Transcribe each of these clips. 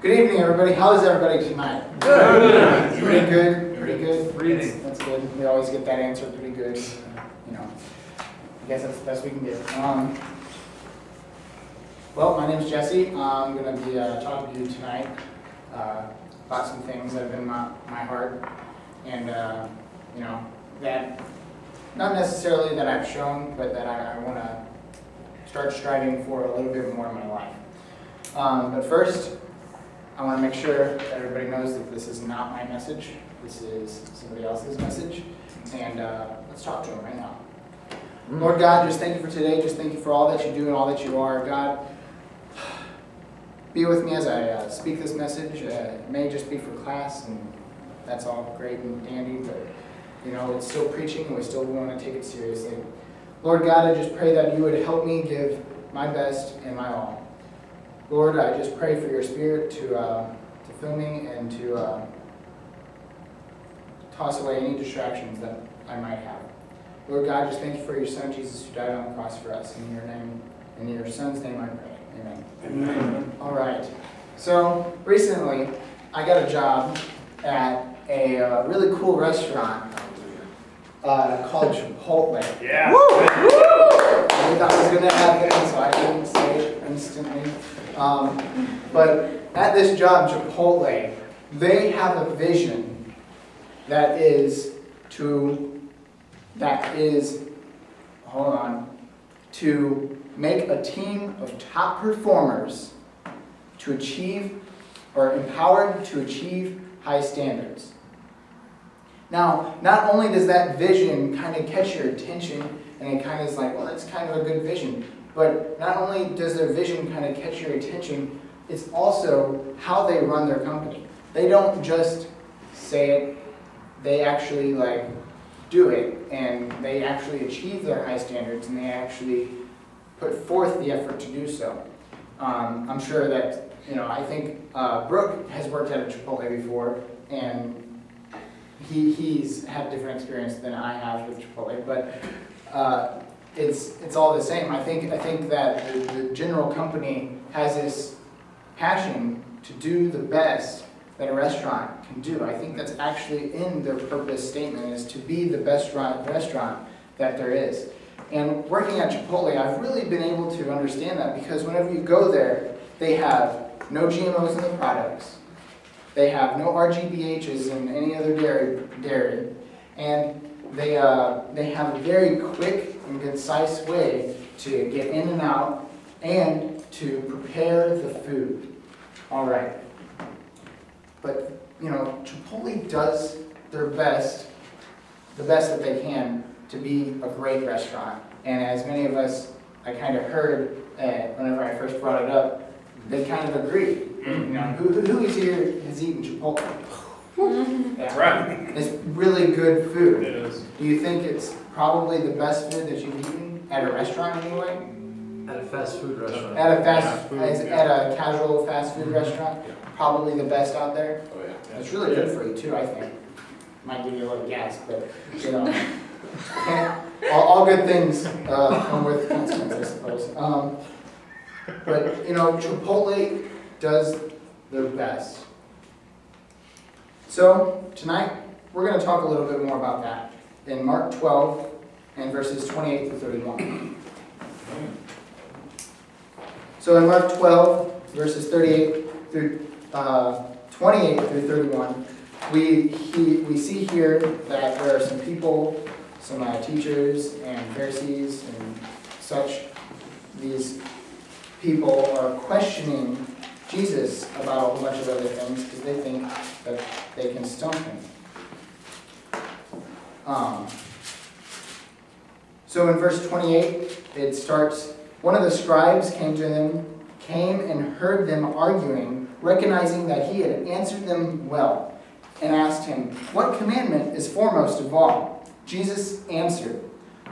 Good evening, everybody. How is everybody tonight? Good. Pretty good. Pretty good. Breathing. That's good. We always get that answer pretty good. You know, I guess that's the best we can do. Well, my name is Jesse. I'm going to be talking to you tonight about some things that have been in my heart, and you know, that not necessarily that I've shown, but that I want to start striving for a little bit more in my life. But first, I want to make sure that everybody knows that this is not my message. This is somebody else's message. And let's talk to him right now. Lord God, just thank you for today. Just thank you for all that you do and all that you are. God, be with me as I speak this message. It may just be for class, and that's all great and dandy, but you know, it's still preaching, and we still want to take it seriously. Lord God, I just pray that you would help me give my best and my all. Lord, I just pray for your Spirit to fill me and to toss away any distractions that I might have. Lord God, just thank you for your Son, Jesus, who died on the cross for us. In your name, in your Son's name I pray. Amen. Amen. All right. So, recently, I got a job at a really cool restaurant called Chipotle. Yeah. Woo! I thought I was going to have it, so I didn't say it instantly. But at this job, Chipotle, they have a vision that is to make a team of top performers to achieve, or empowered to achieve, high standards. Now, not only does that vision kind of catch your attention, and it kind of is like, well, that's kind of a good vision, but not only does their vision kind of catch your attention, it's also how they run their company. They don't just say it, they actually do it, and they actually achieve their high standards, and they actually put forth the effort to do so. I'm sure that, you know, I think Brooke has worked at a Chipotle before, and he's had different experience than I have with Chipotle, but it's all the same. I think that the general company has this passion to do the best that a restaurant can do. I think that's actually in their purpose statement, is to be the best restaurant that there is. And working at Chipotle, I've really been able to understand that, because whenever you go there, they have no GMOs in the products. They have no RGBHs in any other dairy, and they have a very quick and concise way to get in and out and to prepare the food. All right. But, you know, Chipotle does their best, the best that they can, to be a great restaurant. And as many of us, I kind of heard whenever I first brought it up, they kind of agree. You know, who is here has eaten Chipotle? Yeah. Right. It's really good food. It is. Do you think it's probably the best food that you've eaten at a restaurant anyway? At a fast food restaurant. At a casual fast food restaurant? Yeah. Probably the best out there? Oh yeah. It's really good for you too, I think. Might give you a little gas, but you know, all good things come with consequences, I suppose. But you know, Chipotle does their best. So tonight we're going to talk a little bit more about that in Mark 12 and verses 28 through 31. So in Mark 12 verses 28 through 28 through 31, we see here that there are some people, some teachers and Pharisees and such. These people are questioning Jesus about a whole bunch of other things because they think that they can stump him. So in verse 28, it starts, one of the scribes came and heard them arguing, recognizing that he had answered them well, and asked him, "What commandment is foremost of all?" Jesus answered,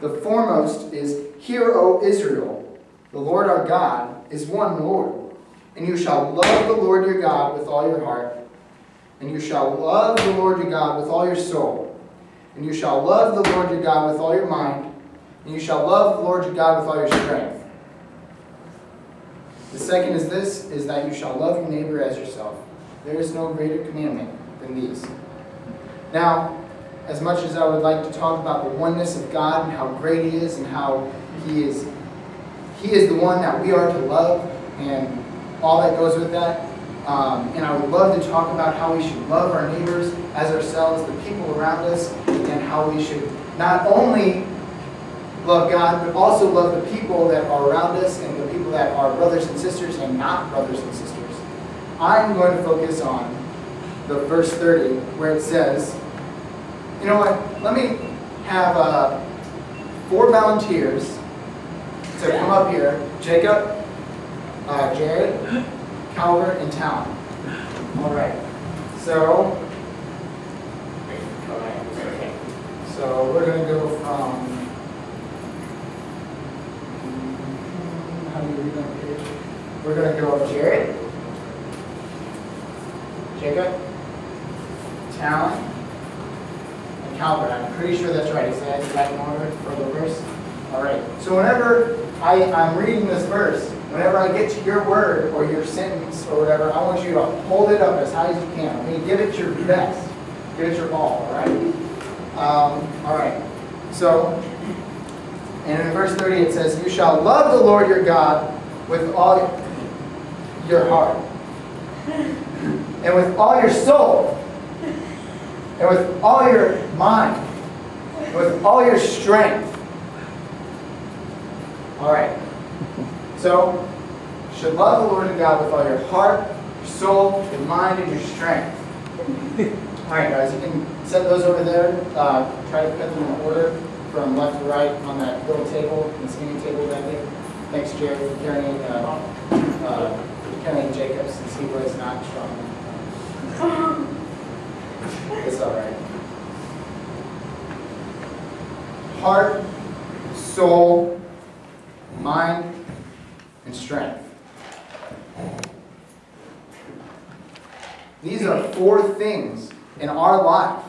"The foremost is, 'Hear, O Israel, the Lord our God is one Lord. And you shall love the Lord your God with all your heart, and you shall love the Lord your God with all your soul, and you shall love the Lord your God with all your mind, and you shall love the Lord your God with all your strength.'" The second is this, is that you shall love your neighbor as yourself. There is no greater commandment than these. Now, as much as I would like to talk about the oneness of God and how great He is and how He is the one that we are to love and all that goes with that, and I would love to talk about how we should love our neighbors as ourselves, the people around us, and how we should not only love God, but also love the people that are around us and the people that are brothers and sisters and not brothers and sisters. I'm going to focus on the verse 30 where it says, you know what, let me have 4 volunteers to come up here. Jacob, Jared, Calvert, and Talon. All right. So we're going to go from, how do you read on the page? We're going to go Jared, Jacob, Talon, and Calvert. I'm pretty sure that's right. Is that right in order for the verse? All right. So whenever I'm reading this verse, whenever I get to your word or your sentence or whatever, I want you to hold it up as high as you can. Okay? Give it your best. Give it your all. All right? All right. So, and in verse 30 it says, you shall love the Lord your God with all your heart, and with all your soul, and with all your mind, and with all your strength. All right. So, you should love the Lord your God with all your heart, your soul, your mind, and your strength. All right, guys, you can set those over there. Try to put them in order from left to right on that little table, the singing table back there. Thanks, Jared, for carrying Jacob since he was not strong. It's all right. Heart, soul, mind, and strength. These are 4 things in our life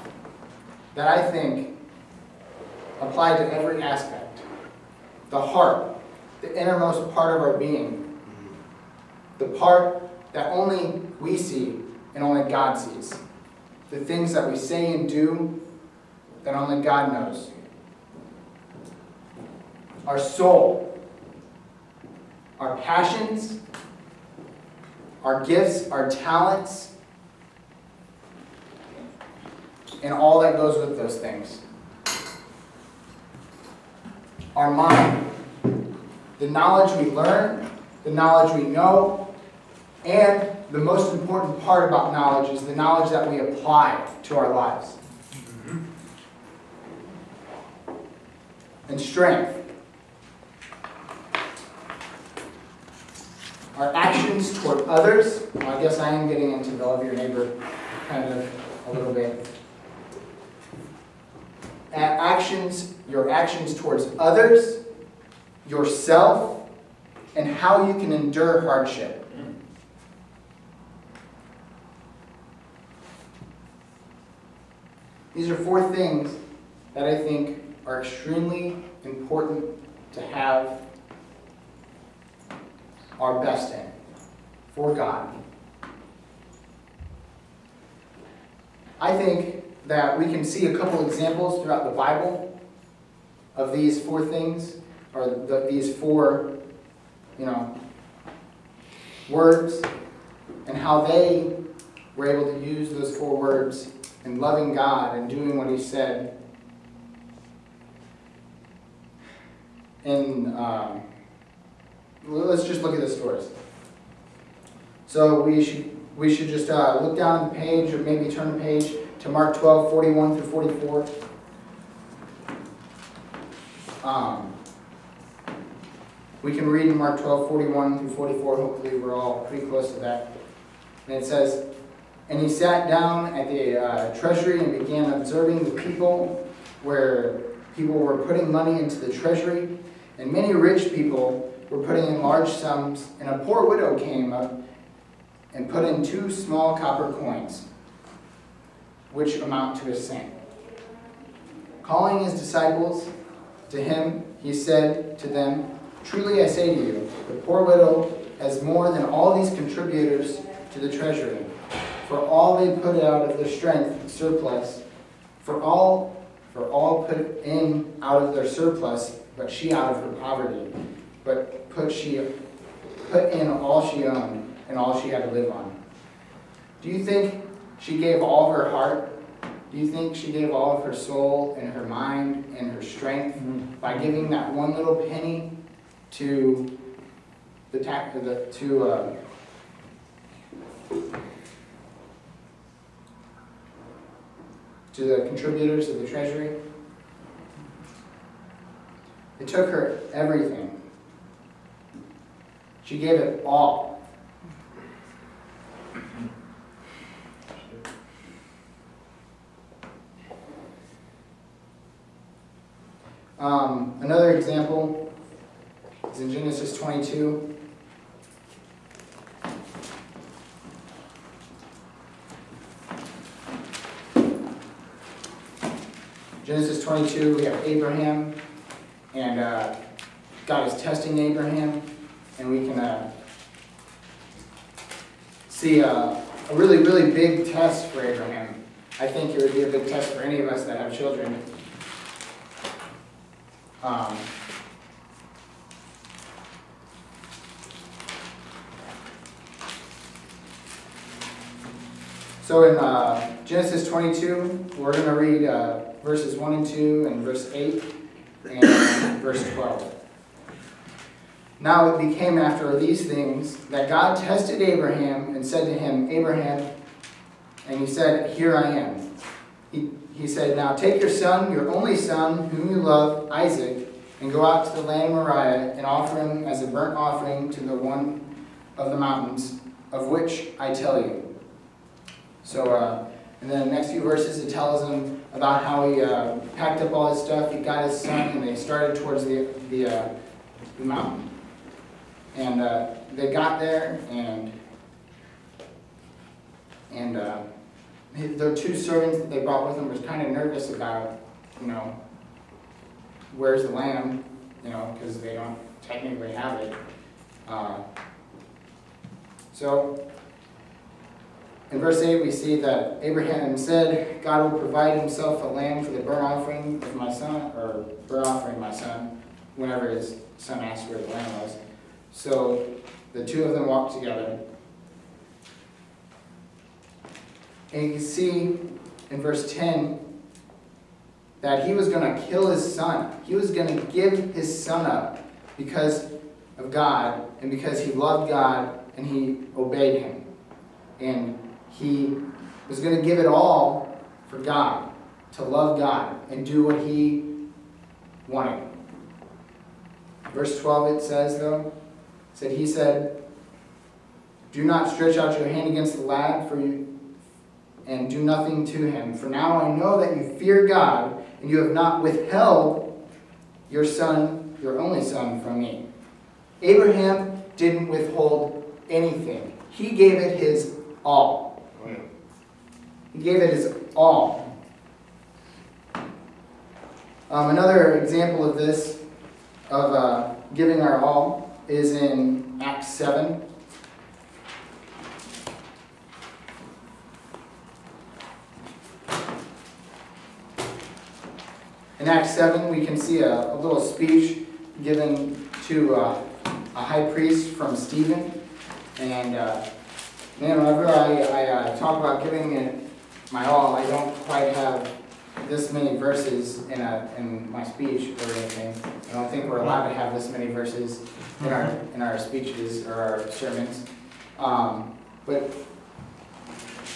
that I think apply to every aspect. The heart, the innermost part of our being. The part that only we see and only God sees. The things that we say and do that only God knows. Our soul, our passions, our gifts, our talents, and all that goes with those things. Our mind, the knowledge we learn, the knowledge we know, and the most important part about knowledge is the knowledge that we apply to our lives. And strength. Our actions toward others. Well, I guess I am getting into the love your neighbor kind of a little bit. Your actions towards others, yourself, and how you can endure hardship. These are 4 things that I think are extremely important to have our best in for God. I think that we can see a couple examples throughout the Bible of these 4 things, or these 4, words, and how they were able to use those 4 words in loving God and doing what He said. And let's just look at the stories. So we should just look down the page, or maybe turn the page to Mark 12, 41 through 44. We can read in Mark 12, 41 through 44. Hopefully we're all pretty close to that. And it says, and he sat down at the treasury and began observing the people, where people were putting money into the treasury. And many rich people were putting in large sums. And a poor widow came up and put in 2 small copper coins, which amount to a cent. Calling his disciples to him, he said to them, truly I say to you, the poor widow has more than all these contributors to the treasury. For all they put out of their strength surplus, for all put in out of their surplus, but she out of her poverty, but put in all she owned and all she had to live on. Do you think she gave all of her heart? Do you think she gave all of her soul and her mind and her strength by giving that one little penny to the contributors of the treasury? It took her everything. She gave it all. Another example is in Genesis 22. Genesis 22, we have Abraham, and God is testing Abraham, and we can see a really, really big test for Abraham. I think it would be a big test for any of us that have children. So in Genesis 22, we're going to read verses 1 and 2 and verse 8 and verse 12. Now it became after these things that God tested Abraham and said to him, Abraham, and he said, Here I am. He said, Now take your son, your only son, whom you love, Isaac, and go out to the land of Moriah and offer him as a burnt offering to the one of the mountains, of which I tell you. So, in the next few verses, it tells him about how he packed up all his stuff, he got his son, and they started towards the mountain. And they got there, and their two servants that they brought with them was kind of nervous about, where's the lamb, because they don't technically have it. So, in verse 8, we see that Abraham said, God will provide himself a lamb for the burnt offering of my son, or burnt offering my son, whenever his son asked where the lamb was. So the two of them walked together. And you can see in verse 10 that he was going to kill his son. He was going to give his son up because of God and because he loved God and he obeyed him. And he was going to give it all for God, to love God and do what he wanted. Verse 12 it says, though, he said, Do not stretch out your hand against the lad, and do nothing to him. For now I know that you fear God, and you have not withheld your son, your only son, from me. Abraham didn't withhold anything. He gave it his all. He gave it his all. Another example of this, of giving our all, is in Acts 7. In Acts 7, we can see a little speech given to a high priest from Stephen. And whenever I talk about giving it my all, I don't quite have this many verses in my speech or anything. I don't think we're allowed to have this many verses in our speeches or our sermons. But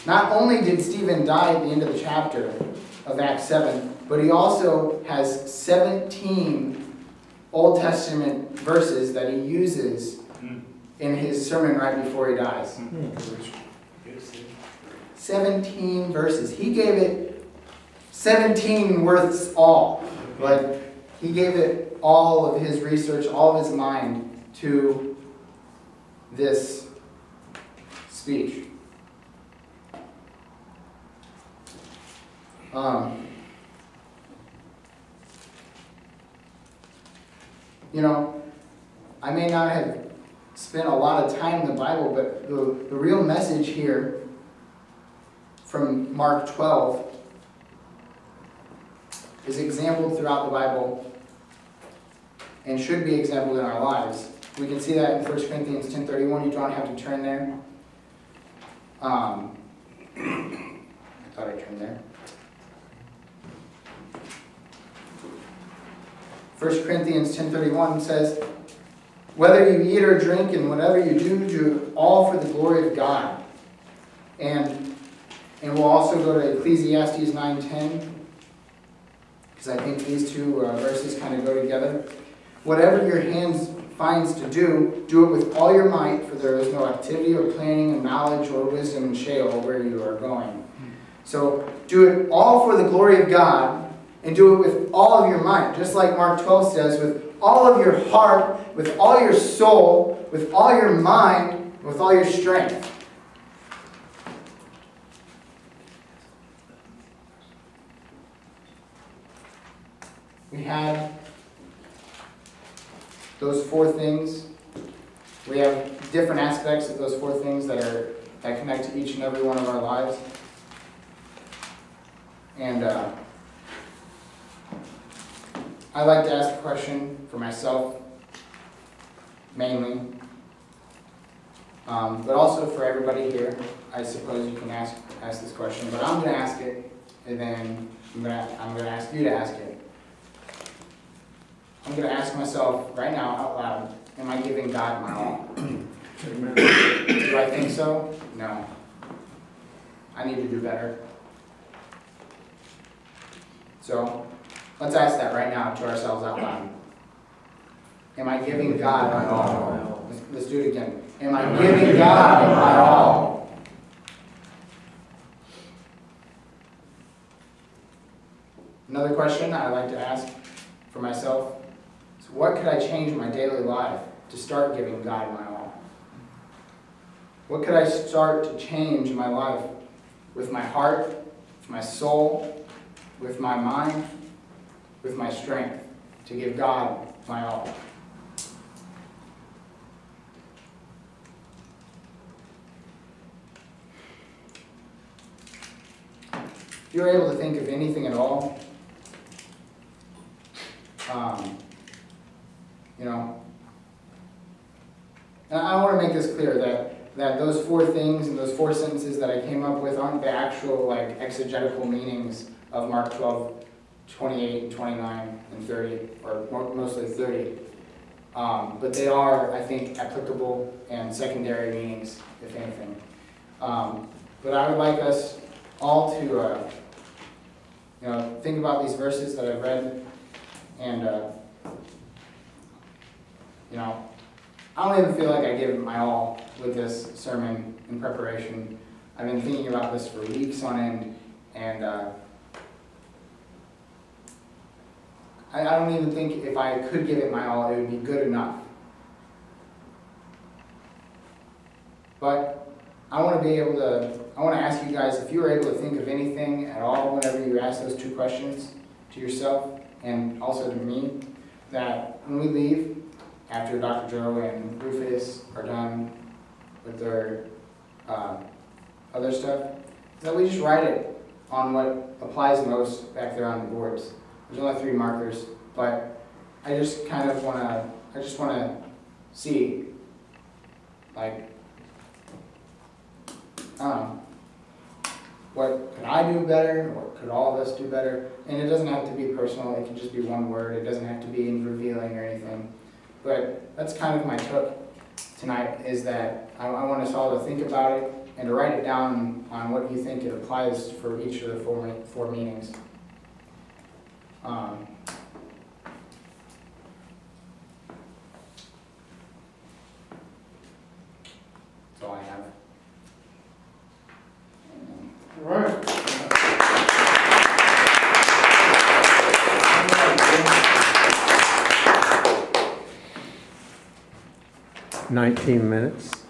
not only did Stephen die at the end of the chapter of Acts 7, but he also has 17 Old Testament verses that he uses in his sermon right before he dies. 17 verses. He gave it 17 worths all. But he gave it all of his research, all of his mind to this speech. I may not have spent a lot of time in the Bible, but the real message here from Mark 12 is exampled throughout the Bible and should be exampled in our lives. We can see that in 1 Corinthians 10:31. You don't have to turn there. I thought I turned there. 1 Corinthians 10:31 says, "Whether you eat or drink and whatever you do, do all for the glory of God." And we'll also go to Ecclesiastes 9:10, because I think these two verses kind of go together. "Whatever your hands finds to do, do it with all your might, for there is no activity or planning of knowledge or wisdom in Sheol where you are going." So do it all for the glory of God, and do it with all of your might. Just like Mark 12 says, with all of your heart, with all your soul, with all your mind, with all your strength. We had those four things. We have different aspects of those four things that connect to each and every one of our lives. And I like to ask a question for myself, mainly, but also for everybody here. I suppose you can ask this question, but I'm going to ask it, and then I'm going to ask you to ask it. I'm going to ask myself right now out loud, am I giving God my all? Do I think so? No. I need to do better. So, let's ask that right now to ourselves out loud. Am I giving God my all? Let's do it again. Am I giving God my all? Another question I like to ask for myself is, what could I change in my daily life to start giving God my all? What could I start to change in my life with my heart, with my soul, with my mind, with my strength, to give God my all? If you're able to think of anything at all, and I want to make this clear that those four things and those four sentences that I came up with aren't the actual exegetical meanings of Mark 12:28 and 29 and 30, or mostly 30. But they are, I think, applicable and secondary meanings, if anything. But I would like us all to think about these verses that I've read, and I don't even feel like I give my all with this sermon in preparation. I've been thinking about this for weeks on end, and I don't even think if I could give it my all, it would be good enough. But I want to ask you guys, if you were able to think of anything at all whenever you ask those two questions to yourself and also to me, that when we leave, after Dr. Joe and Rufus are done with their other stuff, that we just write it on what applies most back there on the boards. There's only 3 markers, but I just kind of want to see, what could I do better? What could all of us do better? And it doesn't have to be personal. It can just be one word. It doesn't have to be revealing or anything. But that's kind of my took tonight, is that I want us all to think about it and to write it down on what you think it applies for each of the four meanings. That's all I have. All right. 19 minutes.